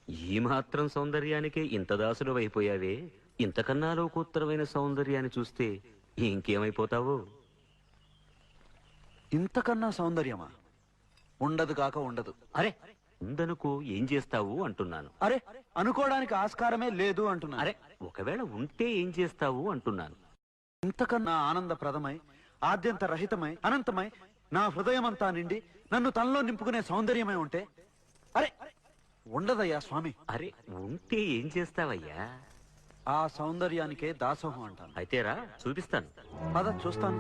ఈ మాత్రం సౌందర్యానికే ఇంత దాసుడు అయిపోయావే, ఇంతకన్నా లోకోత్తరమైన సౌందర్యాన్ని చూస్తే ఇంకేమైపోతావో. ఇంతకన్నా సౌందర్యమా? ఉండదు కాక ఉండదు. అరే ఉందనుకో ఏం చేస్తావు అంటున్నాను. అరే అనుకోవడానికి ఆస్కారమే లేదు అంటున్నా. అరే ఒకవేళ ఉంటే ఏం చేస్తావు అంటున్నాను. ఇంతకన్నా ఆనందప్రదమై, ఆద్యంత రహితమై, అనంతమై, నా హృదయమంతా నిండి నన్ను తనలో నింపుకునే సౌందర్యమై ఉంటే అరే ఉండదయ్యా స్వామి. అరే ఉంటే ఏం చేస్తావయ్యా? ఆ సౌందర్యానికే దాసోహం అంటాను. అయితేరా చూపిస్తాను. పద చూస్తాను.